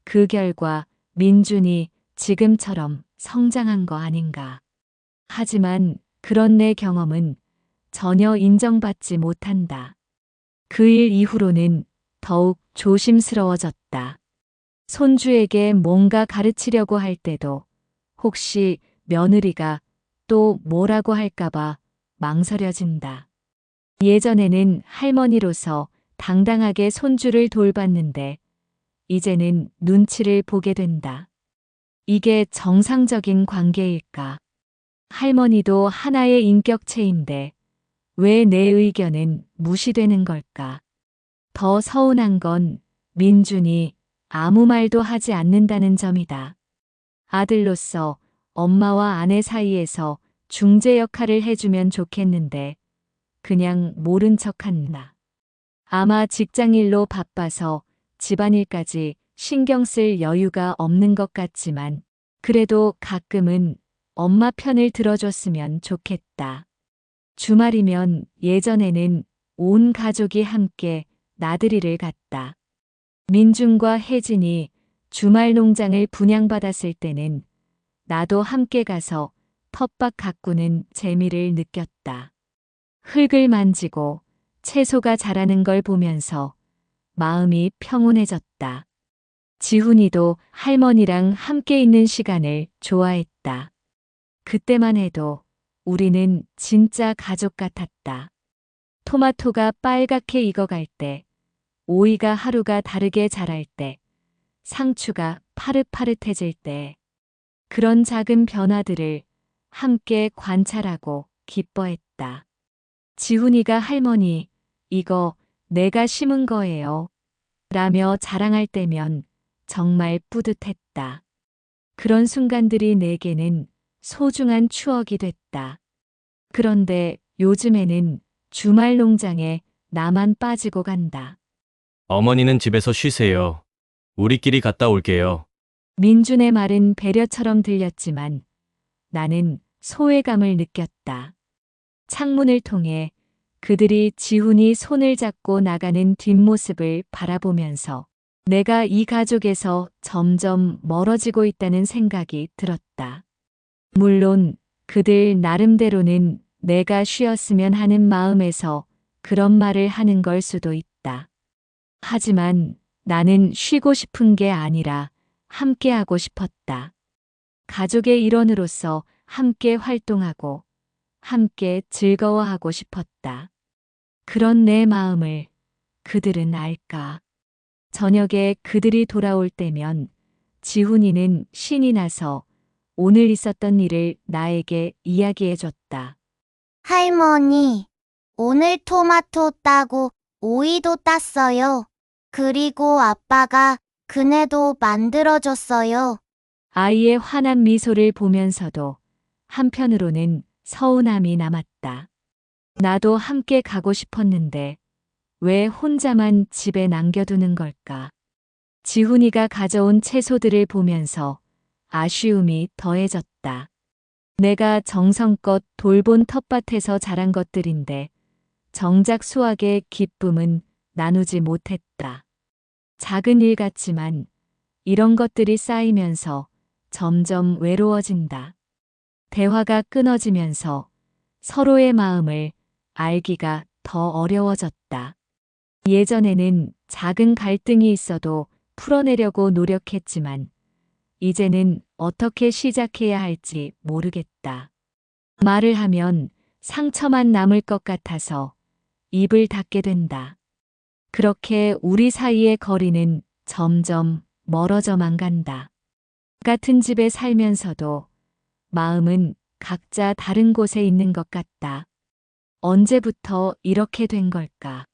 그 결과 민준이 지금처럼 성장한 거 아닌가. 하지만 그런 내 경험은 전혀 인정받지 못한다. 그 일 이후로는 더욱 조심스러워졌다. 손주에게 뭔가 가르치려고 할 때도 혹시 며느리가 또 뭐라고 할까봐 망설여진다. 예전에는 할머니로서 당당하게 손주를 돌봤는데 이제는 눈치를 보게 된다. 이게 정상적인 관계일까? 할머니도 하나의 인격체인데 왜 내 의견은 무시되는 걸까? 더 서운한 건 민준이 아무 말도 하지 않는다는 점이다. 아들로서 엄마와 아내 사이에서 중재 역할을 해주면 좋겠는데 그냥 모른 척한다. 아마 직장일로 바빠서 집안일까지 신경 쓸 여유가 없는 것 같지만 그래도 가끔은 엄마 편을 들어줬으면 좋겠다. 주말이면 예전에는 온 가족이 함께 나들이를 갔다. 민준과 혜진이 주말 농장을 분양받았을 때는 나도 함께 가서 텃밭 가꾸는 재미를 느꼈다. 흙을 만지고 채소가 자라는 걸 보면서 마음이 평온해졌다. 지훈이도 할머니랑 함께 있는 시간을 좋아했다. 그때만 해도 우리는 진짜 가족 같았다. 토마토가 빨갛게 익어갈 때, 오이가 하루가 다르게 자랄 때, 상추가 파릇파릇해질 때, 그런 작은 변화들을 함께 관찰하고 기뻐했다. 지훈이가 할머니, 이거 내가 심은 거예요. 라며 자랑할 때면 정말 뿌듯했다. 그런 순간들이 내게는 소중한 추억이 됐다. 그런데 요즘에는 주말 농장에 나만 빠지고 간다. 어머니는 집에서 쉬세요. 우리끼리 갔다 올게요. 민준의 말은 배려처럼 들렸지만 나는 소외감을 느꼈다. 창문을 통해 그들이 지훈이 손을 잡고 나가는 뒷모습을 바라보면서 내가 이 가족에서 점점 멀어지고 있다는 생각이 들었다. 물론 그들 나름대로는 내가 쉬었으면 하는 마음에서 그런 말을 하는 걸 수도 있다. 하지만 나는 쉬고 싶은 게 아니라 함께하고 싶었다. 가족의 일원으로서 함께 활동하고 함께 즐거워하고 싶었다. 그런 내 마음을 그들은 알까? 저녁에 그들이 돌아올 때면 지훈이는 신이 나서 오늘 있었던 일을 나에게 이야기해 줬다. 할머니, 오늘 토마토 따고 오이도 땄어요. 그리고 아빠가 그네도 만들어줬어요. 아이의 환한 미소를 보면서도 한편으로는 서운함이 남았다. 나도 함께 가고 싶었는데 왜 혼자만 집에 남겨두는 걸까? 지훈이가 가져온 채소들을 보면서 아쉬움이 더해졌다. 내가 정성껏 돌본 텃밭에서 자란 것들인데 정작 수확의 기쁨은 나누지 못했다. 작은 일 같지만 이런 것들이 쌓이면서 점점 외로워진다. 대화가 끊어지면서 서로의 마음을 알기가 더 어려워졌다. 예전에는 작은 갈등이 있어도 풀어내려고 노력했지만 이제는 어떻게 시작해야 할지 모르겠다. 말을 하면 상처만 남을 것 같아서 입을 닫게 된다. 그렇게 우리 사이의 거리는 점점 멀어져만 간다. 같은 집에 살면서도 마음은 각자 다른 곳에 있는 것 같다. 언제부터 이렇게 된 걸까?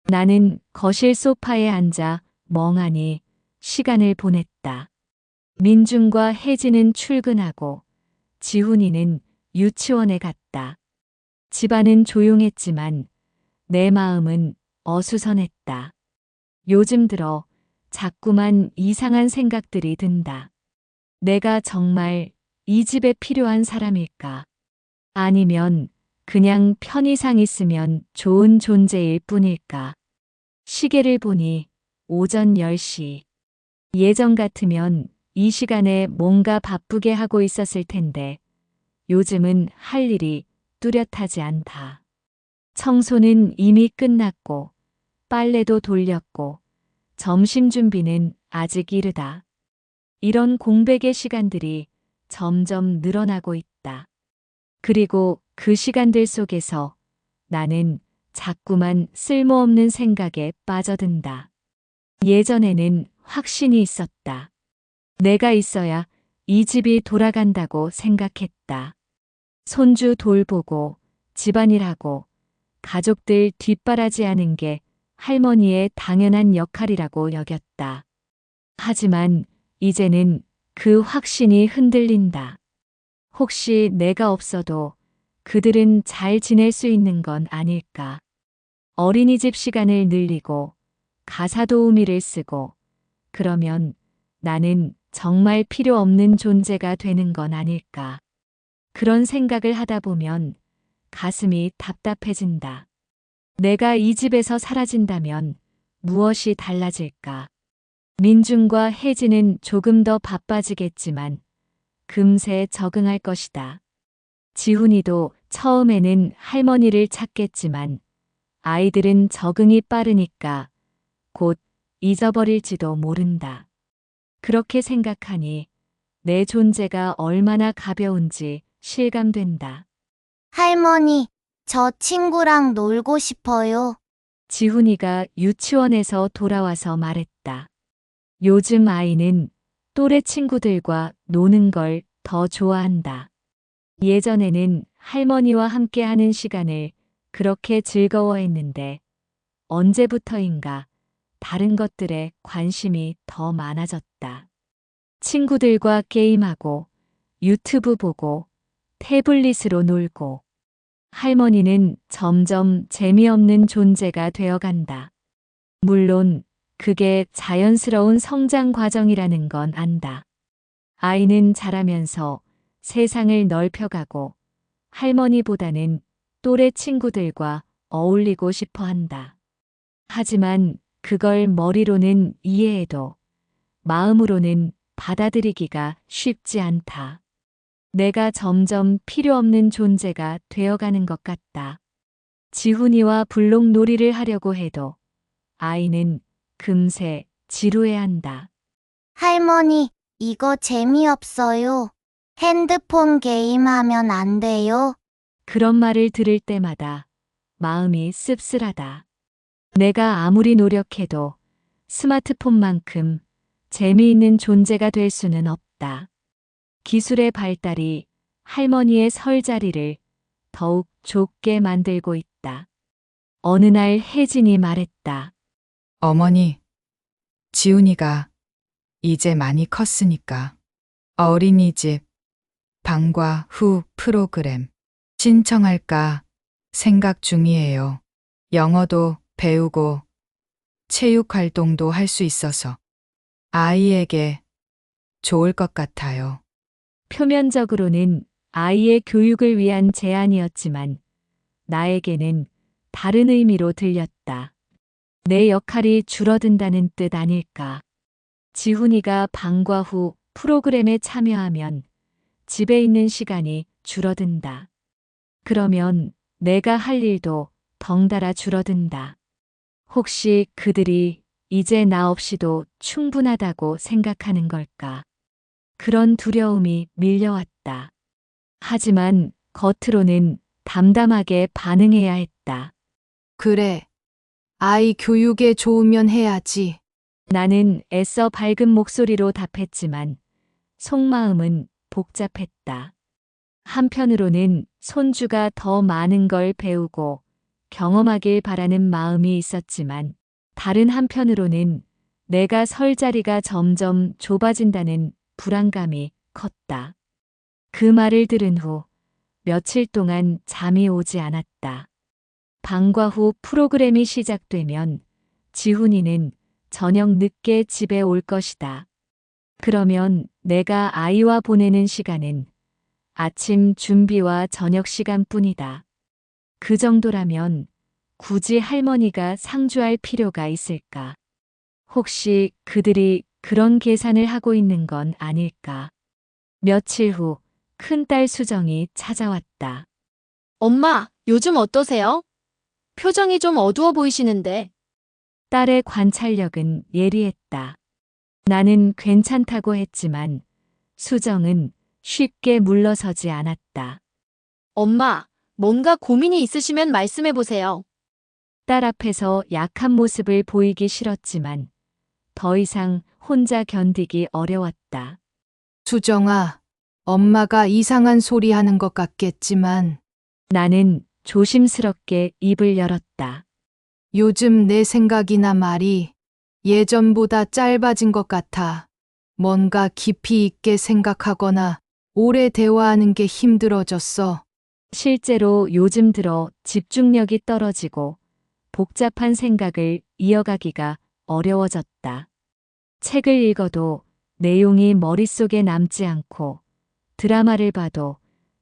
나는 거실 소파에 앉아 멍하니 시간을 보냈다. 민준과 혜진은 출근하고 지훈이는 유치원에 갔다. 집안은 조용했지만 내 마음은 어수선했다. 요즘 들어 자꾸만 이상한 생각들이 든다. 내가 정말 이 집에 필요한 사람일까? 아니면 그냥 편의상 있으면 좋은 존재일 뿐일까? 시계를 보니 오전 10시. 예전 같으면 이 시간에 뭔가 바쁘게 하고 있었을 텐데 요즘은 할 일이 뚜렷하지 않다. 청소는 이미 끝났고 빨래도 돌렸고 점심 준비는 아직 이르다. 이런 공백의 시간들이 점점 늘어나고 있다. 그리고 그 시간들 속에서 나는 자꾸만 쓸모없는 생각에 빠져든다. 예전에는 확신이 있었다. 내가 있어야 이 집이 돌아간다고 생각했다. 손주 돌보고 집안일하고 가족들 뒷바라지하는 게 할머니의 당연한 역할이라고 여겼다. 하지만 이제는 그 확신이 흔들린다. 혹시 내가 없어도 그들은 잘 지낼 수 있는 건 아닐까? 어린이집 시간을 늘리고 가사 도우미를 쓰고 그러면 나는 정말 필요 없는 존재가 되는 건 아닐까? 그런 생각을 하다 보면 가슴이 답답해진다. 내가 이 집에서 사라진다면 무엇이 달라질까? 민준과 혜진은 조금 더 바빠지겠지만 금세 적응할 것이다. 지훈이도 처음에는 할머니를 찾겠지만 아이들은 적응이 빠르니까 곧 잊어버릴지도 모른다. 그렇게 생각하니 내 존재가 얼마나 가벼운지 실감된다. 할머니, 저 친구랑 놀고 싶어요. 지훈이가 유치원에서 돌아와서 말했다. 요즘 아이는 또래 친구들과 노는 걸 더 좋아한다. 예전에는 할머니와 함께 하는 시간을 그렇게 즐거워했는데 언제부터인가 다른 것들에 관심이 더 많아졌다. 친구들과 게임하고 유튜브 보고 태블릿으로 놀고 할머니는 점점 재미없는 존재가 되어간다. 물론 그게 자연스러운 성장 과정이라는 건 안다. 아이는 자라면서 세상을 넓혀가고 할머니보다는 또래 친구들과 어울리고 싶어 한다. 하지만 그걸 머리로는 이해해도 마음으로는 받아들이기가 쉽지 않다. 내가 점점 필요 없는 존재가 되어가는 것 같다. 지훈이와 블록놀이를 하려고 해도 아이는 금세 지루해한다. 할머니, 이거 재미없어요. 핸드폰 게임하면 안 돼요. 그런 말을 들을 때마다 마음이 씁쓸하다. 내가 아무리 노력해도 스마트폰만큼 재미있는 존재가 될 수는 없다. 기술의 발달이 할머니의 설 자리를 더욱 좁게 만들고 있다. 어느 날 혜진이 말했다. 어머니, 지훈이가 이제 많이 컸으니까 어린이집 방과 후 프로그램 신청할까 생각 중이에요. 영어도 배우고 체육 활동도 할 수 있어서 아이에게 좋을 것 같아요. 표면적으로는 아이의 교육을 위한 제안이었지만 나에게는 다른 의미로 들렸다. 내 역할이 줄어든다는 뜻 아닐까. 지훈이가 방과 후 프로그램에 참여하면 집에 있는 시간이 줄어든다. 그러면 내가 할 일도 덩달아 줄어든다. 혹시 그들이 이제 나 없이도 충분하다고 생각하는 걸까? 그런 두려움이 밀려왔다. 하지만 겉으로는 담담하게 반응해야 했다. 그래. 아이 교육에 좋으면 해야지. 나는 애써 밝은 목소리로 답했지만 속마음은 복잡했다. 한편으로는 손주가 더 많은 걸 배우고 경험하길 바라는 마음이 있었지만 다른 한편으로는 내가 설 자리가 점점 좁아진다는 불안감이 컸다. 그 말을 들은 후 며칠 동안 잠이 오지 않았다. 방과 후 프로그램이 시작되면 지훈이는 저녁 늦게 집에 올 것이다. 그러면 내가 아이와 보내는 시간은 아침 준비와 저녁 시간뿐이다. 그 정도라면 굳이 할머니가 상주할 필요가 있을까? 혹시 그들이 그런 계산을 하고 있는 건 아닐까? 며칠 후 큰딸 수정이 찾아왔다. 엄마, 요즘 어떠세요? 표정이 좀 어두워 보이시는데. 딸의 관찰력은 예리했다. 나는 괜찮다고 했지만 수정은 쉽게 물러서지 않았다. 엄마, 뭔가 고민이 있으시면 말씀해 보세요. 딸 앞에서 약한 모습을 보이기 싫었지만 더 이상 혼자 견디기 어려웠다. 수정아, 엄마가 이상한 소리 하는 것 같겠지만 나는 조심스럽게 입을 열었다. 요즘 내 생각이나 말이 예전보다 짧아진 것 같아. 뭔가 깊이 있게 생각하거나 오래 대화하는 게 힘들어졌어. 실제로 요즘 들어 집중력이 떨어지고 복잡한 생각을 이어가기가 어려워졌다. 책을 읽어도 내용이 머릿속에 남지 않고 드라마를 봐도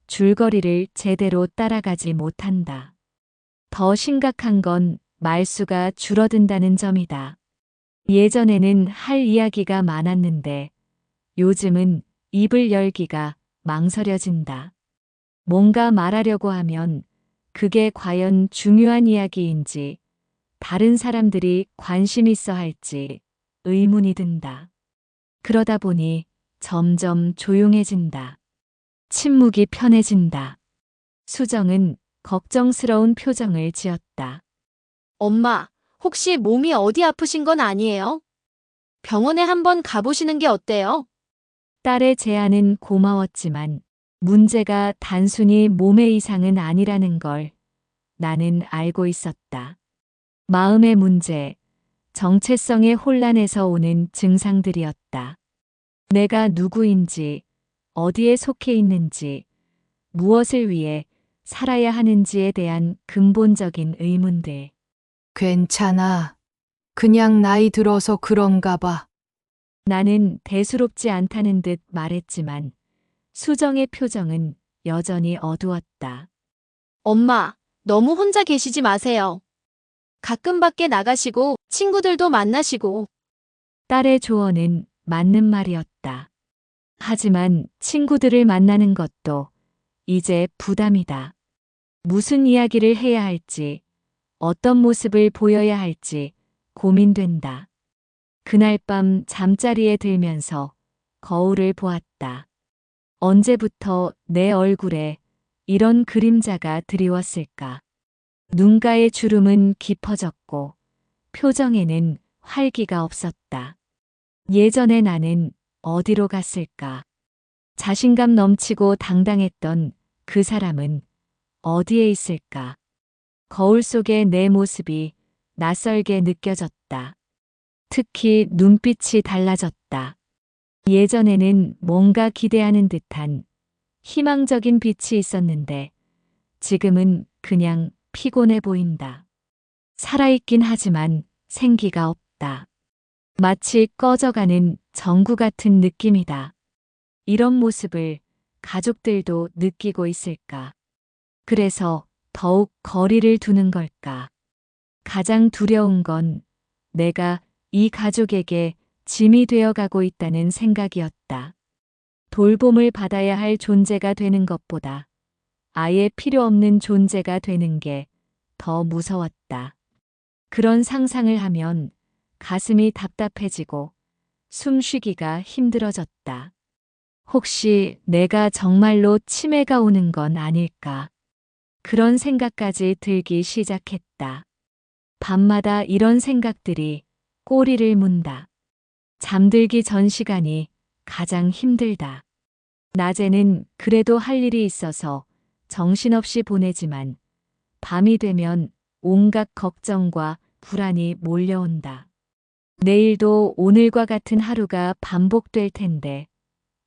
줄거리를 제대로 따라가지 못한다. 더 심각한 건 말수가 줄어든다는 점이다. 예전에는 할 이야기가 많았는데 요즘은 입을 열기가 망설여진다. 뭔가 말하려고 하면 그게 과연 중요한 이야기인지, 다른 사람들이 관심 있어 할지 의문이 든다. 그러다 보니 점점 조용해진다. 침묵이 편해진다. 수정은 걱정스러운 표정을 지었다. 엄마, 혹시 몸이 어디 아프신 건 아니에요? 병원에 한번 가보시는 게 어때요? 딸의 제안은 고마웠지만 문제가 단순히 몸의 이상은 아니라는 걸 나는 알고 있었다. 마음의 문제, 정체성의 혼란에서 오는 증상들이었다. 내가 누구인지, 어디에 속해 있는지, 무엇을 위해 살아야 하는지에 대한 근본적인 의문들. 괜찮아. 그냥 나이 들어서 그런가 봐. 나는 대수롭지 않다는 듯 말했지만 수정의 표정은 여전히 어두웠다. 엄마, 너무 혼자 계시지 마세요. 가끔 밖에 나가시고 친구들도 만나시고. 딸의 조언은 맞는 말이었다. 하지만 친구들을 만나는 것도 이제 부담이다. 무슨 이야기를 해야 할지, 어떤 모습을 보여야 할지 고민된다. 그날 밤 잠자리에 들면서 거울을 보았다. 언제부터 내 얼굴에 이런 그림자가 드리웠을까? 눈가의 주름은 깊어졌고 표정에는 활기가 없었다. 예전에 나는 어디로 갔을까? 자신감 넘치고 당당했던 그 사람은 어디에 있을까? 거울 속의 내 모습이 낯설게 느껴졌다. 특히 눈빛이 달라졌다. 예전에는 뭔가 기대하는 듯한 희망적인 빛이 있었는데 지금은 그냥 피곤해 보인다. 살아있긴 하지만 생기가 없다. 마치 꺼져가는 전구 같은 느낌이다. 이런 모습을 가족들도 느끼고 있을까? 그래서 더욱 거리를 두는 걸까? 가장 두려운 건 내가 이 가족에게 짐이 되어가고 있다는 생각이었다. 돌봄을 받아야 할 존재가 되는 것보다 아예 필요 없는 존재가 되는 게 더 무서웠다. 그런 상상을 하면 가슴이 답답해지고 숨쉬기가 힘들어졌다. 혹시 내가 정말로 치매가 오는 건 아닐까? 그런 생각까지 들기 시작했다. 밤마다 이런 생각들이 꼬리를 문다. 잠들기 전 시간이 가장 힘들다. 낮에는 그래도 할 일이 있어서 정신없이 보내지만 밤이 되면 온갖 걱정과 불안이 몰려온다. 내일도 오늘과 같은 하루가 반복될 텐데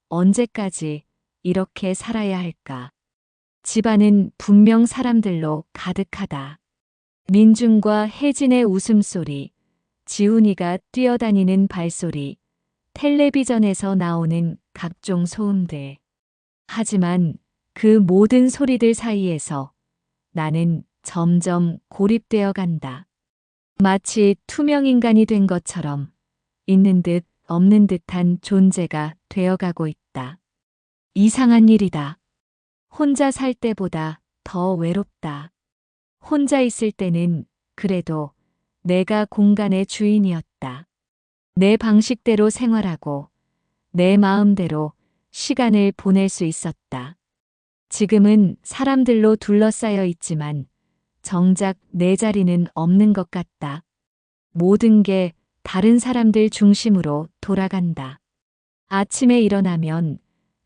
언제까지 이렇게 살아야 할까? 집안은 분명 사람들로 가득하다. 민준과 혜진의 웃음소리, 지훈이가 뛰어다니는 발소리, 텔레비전에서 나오는 각종 소음들. 하지만 그 모든 소리들 사이에서 나는 점점 고립되어 간다. 마치 투명인간이 된 것처럼 있는 듯 없는 듯한 존재가 되어가고 있다. 이상한 일이다. 혼자 살 때보다 더 외롭다. 혼자 있을 때는 그래도 내가 공간의 주인이었다. 내 방식대로 생활하고 내 마음대로 시간을 보낼 수 있었다. 지금은 사람들로 둘러싸여 있지만 정작 내 자리는 없는 것 같다. 모든 게 다른 사람들 중심으로 돌아간다. 아침에 일어나면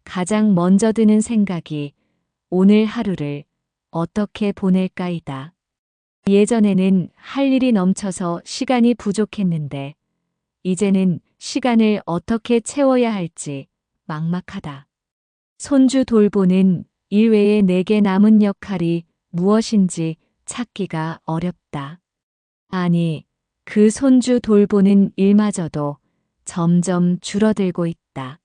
가장 먼저 드는 생각이 오늘 하루를 어떻게 보낼까이다. 예전에는 할 일이 넘쳐서 시간이 부족했는데 이제는 시간을 어떻게 채워야 할지 막막하다. 손주 돌보는 일 외에 내게 남은 역할이 무엇인지 찾기가 어렵다. 아니, 그 손주 돌보는 일마저도 점점 줄어들고 있다.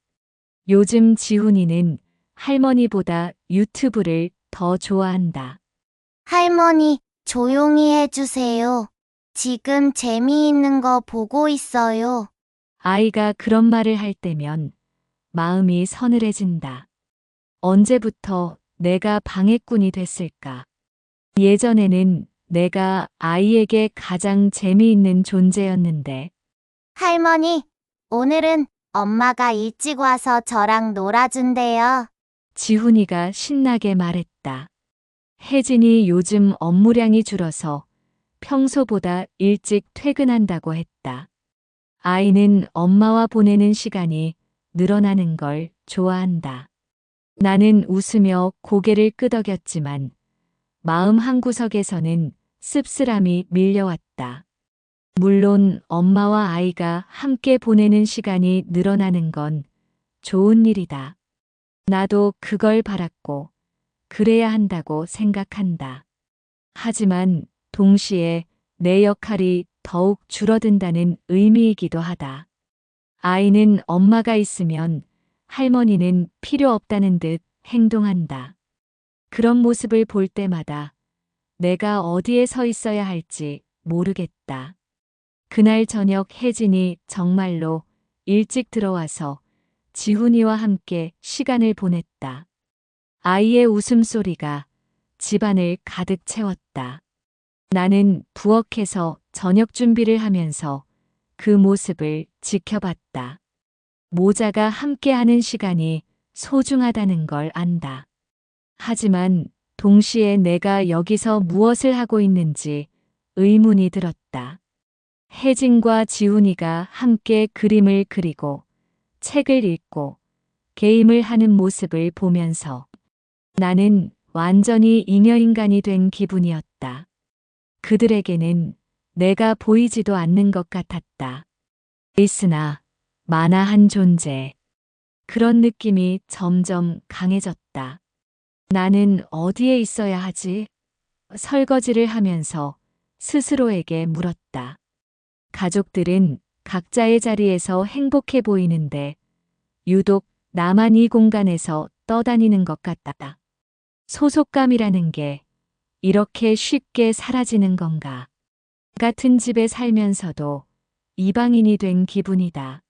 요즘 지훈이는 할머니보다 유튜브를 더 좋아한다. 할머니, 조용히 해주세요. 지금 재미있는 거 보고 있어요. 아이가 그런 말을 할 때면 마음이 서늘해진다. 언제부터 내가 방해꾼이 됐을까? 예전에는 내가 아이에게 가장 재미있는 존재였는데, 할머니, 오늘은 엄마가 일찍 와서 저랑 놀아준대요. 지훈이가 신나게 말했다. 혜진이 요즘 업무량이 줄어서 평소보다 일찍 퇴근한다고 했다. 아이는 엄마와 보내는 시간이 늘어나는 걸 좋아한다. 나는 웃으며 고개를 끄덕였지만 마음 한구석에서는 씁쓸함이 밀려왔다. 물론 엄마와 아이가 함께 보내는 시간이 늘어나는 건 좋은 일이다. 나도 그걸 바랐고 그래야 한다고 생각한다. 하지만 동시에 내 역할이 더욱 줄어든다는 의미이기도 하다. 아이는 엄마가 있으면 할머니는 필요 없다는 듯 행동한다. 그런 모습을 볼 때마다 내가 어디에 서 있어야 할지 모르겠다. 그날 저녁 혜진이 정말로 일찍 들어와서 지훈이와 함께 시간을 보냈다. 아이의 웃음소리가 집안을 가득 채웠다. 나는 부엌에서 저녁 준비를 하면서 그 모습을 지켜봤다. 모자가 함께하는 시간이 소중하다는 걸 안다. 하지만 동시에 내가 여기서 무엇을 하고 있는지 의문이 들었다. 혜진과 지훈이가 함께 그림을 그리고 책을 읽고 게임을 하는 모습을 보면서 나는 완전히 잉여인간이 된 기분이었다. 그들에게는 내가 보이지도 않는 것 같았다. 있으나 만화한 존재. 그런 느낌이 점점 강해졌다. 나는 어디에 있어야 하지? 설거지를 하면서 스스로에게 물었다. 가족들은 각자의 자리에서 행복해 보이는데 유독 나만 이 공간에서 떠다니는 것 같다. 소속감이라는 게 이렇게 쉽게 사라지는 건가? 같은 집에 살면서도 이방인이 된 기분이다.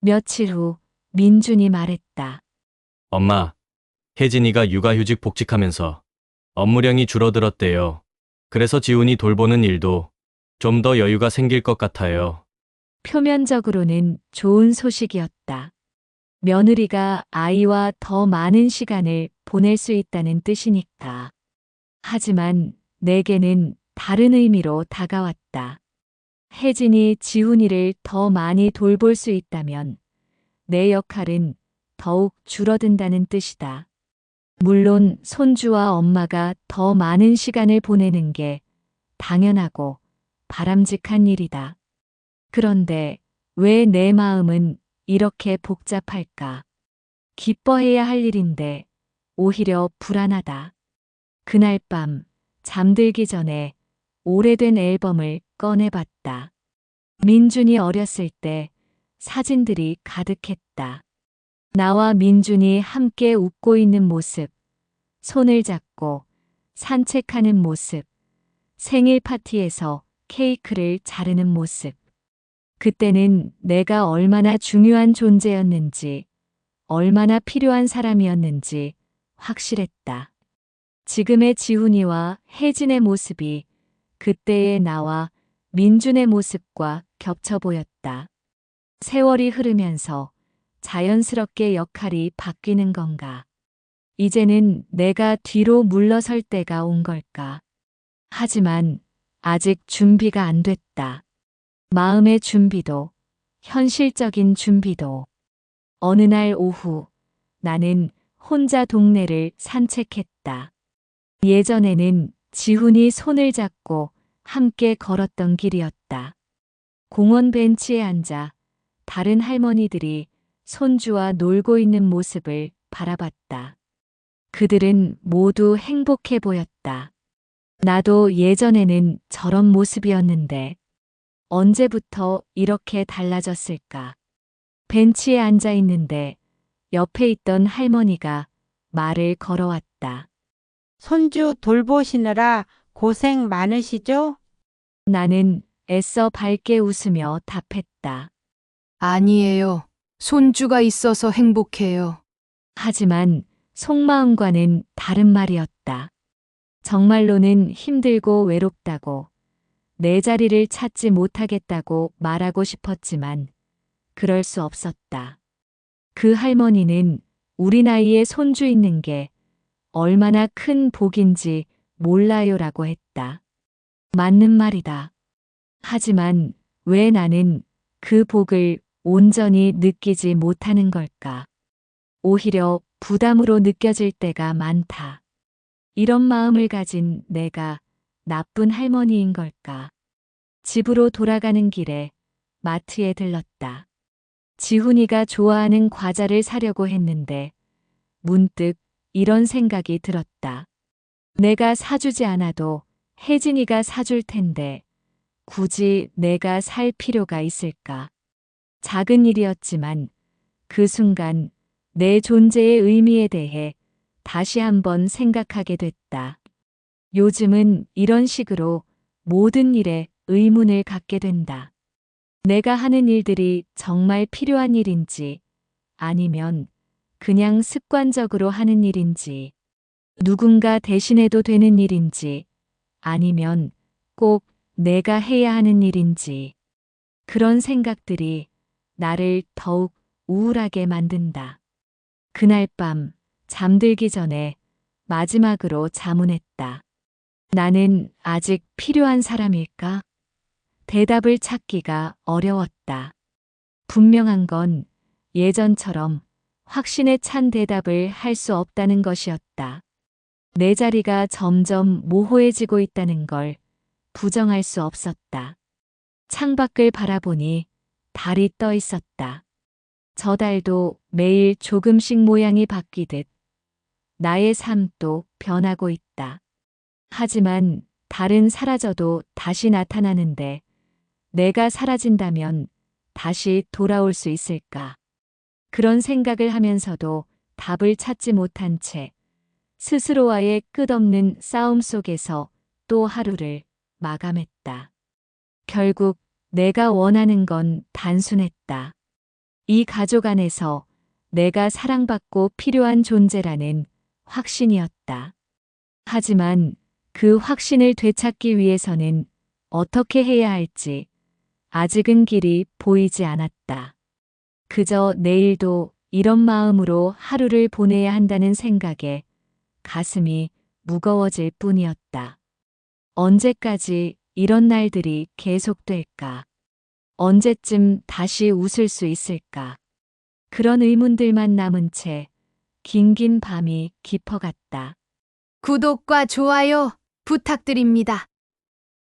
며칠 후 민준이 말했다. 엄마, 혜진이가 육아휴직 복직하면서 업무량이 줄어들었대요. 그래서 지훈이 돌보는 일도 좀 더 여유가 생길 것 같아요. 표면적으로는 좋은 소식이었다. 며느리가 아이와 더 많은 시간을 보낼 수 있다는 뜻이니까. 하지만 내게는 다른 의미로 다가왔다. 혜진이 지훈이를 더 많이 돌볼 수 있다면 내 역할은 더욱 줄어든다는 뜻이다. 물론 손주와 엄마가 더 많은 시간을 보내는 게 당연하고 바람직한 일이다. 그런데 왜 내 마음은 이렇게 복잡할까? 기뻐해야 할 일인데 오히려 불안하다. 그날 밤 잠들기 전에 오래된 앨범을 꺼내봤다. 민준이 어렸을 때 사진들이 가득했다. 나와 민준이 함께 웃고 있는 모습, 손을 잡고 산책하는 모습, 생일 파티에서 케이크를 자르는 모습. 그때는 내가 얼마나 중요한 존재였는지, 얼마나 필요한 사람이었는지 확실했다. 지금의 지훈이와 혜진의 모습이 그때의 나와 민준의 모습과 겹쳐 보였다. 세월이 흐르면서 자연스럽게 역할이 바뀌는 건가? 이제는 내가 뒤로 물러설 때가 온 걸까? 하지만 아직 준비가 안 됐다. 마음의 준비도, 현실적인 준비도. 어느 날 오후, 나는 혼자 동네를 산책했다. 예전에는 지훈이 손을 잡고 함께 걸었던 길이었다. 공원 벤치에 앉아 다른 할머니들이 손주와 놀고 있는 모습을 바라봤다. 그들은 모두 행복해 보였다. 나도 예전에는 저런 모습이었는데 언제부터 이렇게 달라졌을까? 벤치에 앉아 있는데 옆에 있던 할머니가 말을 걸어왔다. 손주 돌보시느라 고생 많으시죠? 나는 애써 밝게 웃으며 답했다. 아니에요. 손주가 있어서 행복해요. 하지만 속마음과는 다른 말이었다. 정말로는 힘들고 외롭다고, 내 자리를 찾지 못하겠다고 말하고 싶었지만 그럴 수 없었다. 그 할머니는 우리 나이에 손주 있는 게 얼마나 큰 복인지 몰라요라고 했다. 맞는 말이다. 하지만 왜 나는 그 복을 온전히 느끼지 못하는 걸까? 오히려 부담으로 느껴질 때가 많다. 이런 마음을 가진 내가 나쁜 할머니인 걸까? 집으로 돌아가는 길에 마트에 들렀다. 지훈이가 좋아하는 과자를 사려고 했는데 문득 이런 생각이 들었다. 내가 사주지 않아도 혜진이가 사줄 텐데 굳이 내가 살 필요가 있을까? 작은 일이었지만 그 순간 내 존재의 의미에 대해 다시 한번 생각하게 됐다. 요즘은 이런 식으로 모든 일에 의문을 갖게 된다. 내가 하는 일들이 정말 필요한 일인지 아니면 그냥 습관적으로 하는 일인지 누군가 대신해도 되는 일인지 아니면 꼭 내가 해야 하는 일인지 그런 생각들이 나를 더욱 우울하게 만든다. 그날 밤 잠들기 전에 마지막으로 자문했다. 나는 아직 필요한 사람일까? 대답을 찾기가 어려웠다. 분명한 건 예전처럼 확신에 찬 대답을 할 수 없다는 것이었다. 내 자리가 점점 모호해지고 있다는 걸 부정할 수 없었다. 창밖을 바라보니 달이 떠 있었다. 저 달도 매일 조금씩 모양이 바뀌듯 나의 삶도 변하고 있다. 하지만 달은 사라져도 다시 나타나는데 내가 사라진다면 다시 돌아올 수 있을까? 그런 생각을 하면서도 답을 찾지 못한 채 스스로와의 끝없는 싸움 속에서 또 하루를 마감했다. 결국 내가 원하는 건 단순했다. 이 가족 안에서 내가 사랑받고 필요한 존재라는 확신이었다. 하지만 그 확신을 되찾기 위해서는 어떻게 해야 할지 아직은 길이 보이지 않았다. 그저 내일도 이런 마음으로 하루를 보내야 한다는 생각에 가슴이 무거워질 뿐이었다. 언제까지 이런 날들이 계속될까? 언제쯤 다시 웃을 수 있을까? 그런 의문들만 남은 채 긴긴 밤이 깊어갔다. 구독과 좋아요 부탁드립니다.